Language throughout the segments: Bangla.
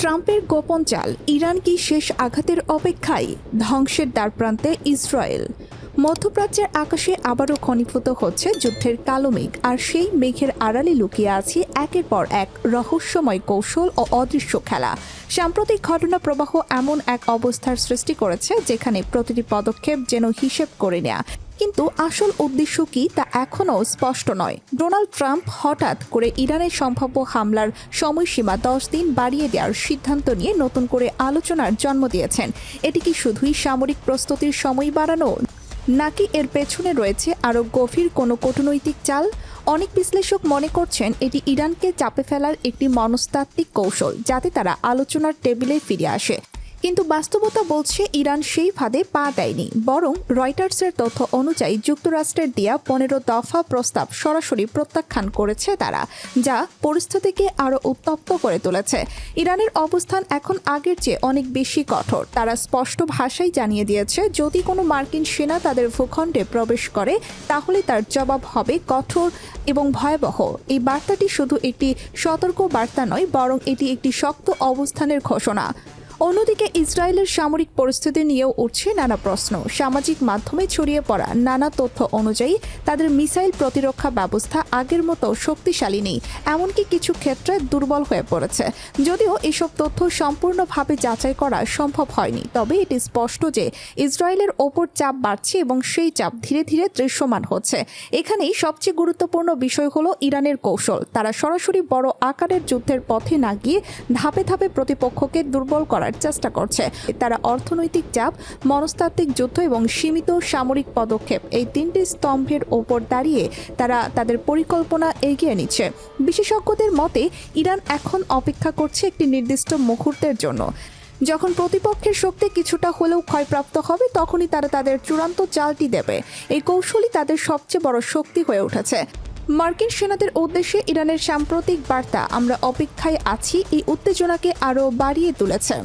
ট্রাম্পের গোপন চাল, ইরান কি শেষ আঘাতের অপেক্ষায়? ধ্বংসের দ্বারপ্রান্তে ইসরায়েল। মধ্যপ্রাচ্যের আকাশে আবারও ঘনীভূত হচ্ছে যুদ্ধের কালো মেঘ, আর সেই মেঘের আড়ালে লুকিয়ে আছে একের পর এক রহস্যময় কৌশল ও অদৃশ্য খেলা। সাম্প্রতিক ঘটনা প্রবাহ এমন এক অবস্থার সৃষ্টি করেছে যেখানে প্রতিটি পদক্ষেপ যেন হিসেব করে নেয়া, কিন্তু আসল উদ্দেশ্য কি তা এখনও স্পষ্ট নয়। ডোনাল্ড ট্রাম্প হঠাৎ করে ইরানের সম্ভাব্য হামলার সময়সীমা 10 দিন বাড়িয়ে দেওয়ার সিদ্ধান্ত নিয়ে নতুন করে আলোচনার জন্ম দিয়েছেন। এটি কি শুধুই সামরিক প্রস্তুতির সময় বাড়ানো, নাকি এর পেছনে রয়েছে আরও গভীর কোনো কূটনৈতিক চাল? অনেক বিশ্লেষক মনে করছেন এটি ইরানকে চাপে ফেলার একটি মনস্তাত্ত্বিক কৌশল, যাতে তারা আলোচনার টেবিলে ফিরে আসে। কিন্তু বাস্তবতা বলছে ইরান সেই ফাঁদে পা দেয়নি, বরং রয়টার্সের তথ্য অনুযায়ী যুক্তরাষ্ট্রের দেয়া 15 দফা প্রস্তাব সরাসরি প্রত্যাখ্যান করেছে তারা, যা পরিস্থিতিকে আরও উত্তপ্ত করে তুলেছে। ইরানের অবস্থান এখন আগের চেয়ে অনেক বেশি কঠোর। তারা স্পষ্ট ভাষায় জানিয়ে দিয়েছে, যদি কোনো মার্কিন সেনা তাদের ভূখণ্ডে প্রবেশ করে তাহলে তার জবাব হবে কঠোর এবং ভয়াবহ। এই বার্তাটি শুধু একটি সতর্ক বার্তা নয়, বরং এটি একটি শক্ত অবস্থানের ঘোষণা। অন্যদিকে ইসরায়েলের সামরিক পরিস্থিতি নিয়েও উঠছে নানা প্রশ্ন। সামাজিক মাধ্যমে ছড়িয়ে পড়া নানা তথ্য অনুযায়ী তাদের মিসাইল প্রতিরক্ষা ব্যবস্থা আগের মতো শক্তিশালী নেই, এমনকি কিছু ক্ষেত্রে দুর্বল হয়ে পড়েছে। যদিও এসব তথ্য সম্পূর্ণভাবে যাচাই করা সম্ভব হয়নি, তবে এটি স্পষ্ট যে ইসরায়েলের ওপর চাপ বাড়ছে এবং সেই চাপ ধীরে ধীরে দৃশ্যমান হচ্ছে। এখানেই সবচেয়ে গুরুত্বপূর্ণ বিষয় হলো ইরানের কৌশল। তারা সরাসরি বড় আকারের যুদ্ধের পথে না গিয়ে ধাপে ধাপে প্রতিপক্ষকে দুর্বল করার চেষ্টা করছে। তারা অর্থনৈতিক চাপ, মনস্তাত্ত্বিক যুদ্ধ এবং সীমিত সামরিক পদক্ষেপ, এই তিনটি স্তম্ভের ওপর দাঁড়িয়ে তারা তাদের পরিকল্পনা এগিয়ে নিচ্ছে। বিশেষজ্ঞদের মতে ইরান এখন অপেক্ষা করছে একটি নির্দিষ্ট মুহূর্তের জন্য। যখন প্রতিপক্ষের শক্তি কিছুটা হলেও ক্ষয়প্রাপ্ত হবে, তখনই তারা তাদের চূড়ান্ত চালটি দেবে। এই কৌশলই তাদের সবচেয়ে বড় শক্তি হয়ে উঠেছে। মার্কিন সেনাদের উদ্দেশ্যে ইরানের সাম্প্রতিক বার্তা, আমরা অপেক্ষায় আছি, এই উত্তেজনাকে আরও বাড়িয়ে তুলেছে।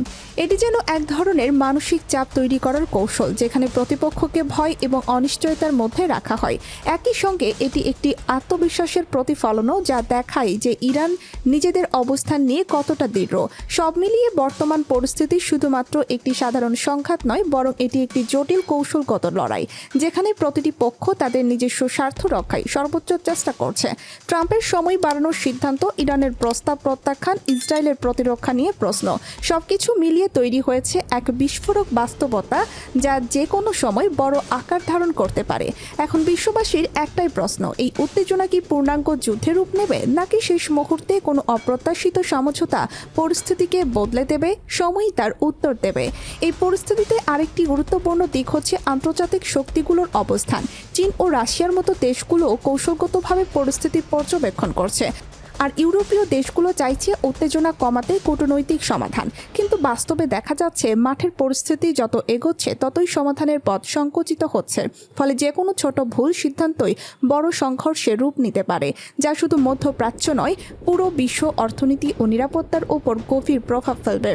এটি যেন এক ধরনের মানসিক চাপ তৈরি করার কৌশল, যেখানে প্রতিপক্ষকে ভয় এবং অনিশ্চয়তার মধ্যে রাখা হয়। একই সঙ্গে এটি একটি আত্মবিশ্বাসের প্রতিফলনও, যা দেখায় যে ইরান নিজেদের অবস্থান নিয়ে কতটা দৃঢ়। সব মিলিয়ে বর্তমান পরিস্থিতি শুধুমাত্র একটি সাধারণ সংঘাত নয়, বরং এটি একটি জটিল কৌশলগত লড়াই, যেখানে প্রতিটি পক্ষ তাদের নিজস্ব স্বার্থ রক্ষায় সর্বোচ্চ চেষ্টা করছে। ট্রাম্পের সময় বাড়ানোর সিদ্ধান্ত, ইরানের প্রস্তাব প্রত্যাখ্যান, ইসরায়েলের প্রতিরক্ষা নিয়ে প্রশ্ন, সবকিছু মিলিয়ে তৈরি হয়েছে এক বিস্ফোরক বাস্তবতা, যা যে কোনো সময় বড় আকার ধারণ করতে পারে। এখন বিশ্ববাসীর একটাই প্রশ্ন, এই উত্তেজনা কি পূর্ণাঙ্গ যুদ্ধের রূপ নেবে, নাকি শেষ মুহূর্তে কোনো অপ্রত্যাশিত সমঝোতা পরিস্থিতিকে বদলে দেবে? সময়ই তার উত্তর দেবে। এই পরিস্থিতিতে আরেকটি গুরুত্বপূর্ণ দিক হচ্ছে আন্তর্জাতিক শক্তিগুলোর অবস্থান। চীন ও রাশিয়ার মতো দেশগুলো কৌশলগতভাবে পরিস্থিতি পর্যবেক্ষণ করছে, আর ইউরোপীয় দেশগুলো চাইছে উত্তেজনা কমাতে কূটনৈতিক সমাধান। কিন্তু বাস্তবে দেখা যাচ্ছে মাঠের পরিস্থিতি যত এগোচ্ছে ততই সমাধানের পথ সংকুচিত হচ্ছে। ফলে যে কোনো ছোট ভুল সিদ্ধান্তই বড় সংঘর্ষের রূপ নিতে পারে, যা শুধু মধ্যপ্রাচ্য নয়, পুরো বিশ্ব অর্থনীতি ও নিরাপত্তার উপর গভীর প্রভাব ফেলবে।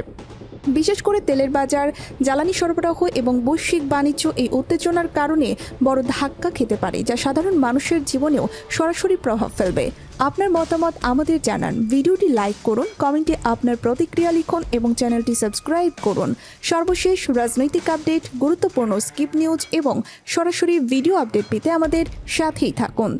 বিশেষ করে তেলের বাজার, জ্বালানি সরবরাহ এবং বৈশ্বিক বাণিজ্য এই উত্তেজনার কারণে বড় ধাক্কা খেতে পারে, যা সাধারণ মানুষের জীবনেও সরাসরি প্রভাব ফেলবে। আপনার মতামত আমাদের জানান, ভিডিওটি লাইক করুন, কমেন্টে আপনার প্রতিক্রিয়া লিখুন এবং চ্যানেলটি সাবস্ক্রাইব করুন। সর্বশেষ রাজনৈতিক আপডেট, গুরুত্বপূর্ণ স্কিপ নিউজ এবং সরাসরি ভিডিও আপডেট পেতে আমাদের সাথেই থাকুন।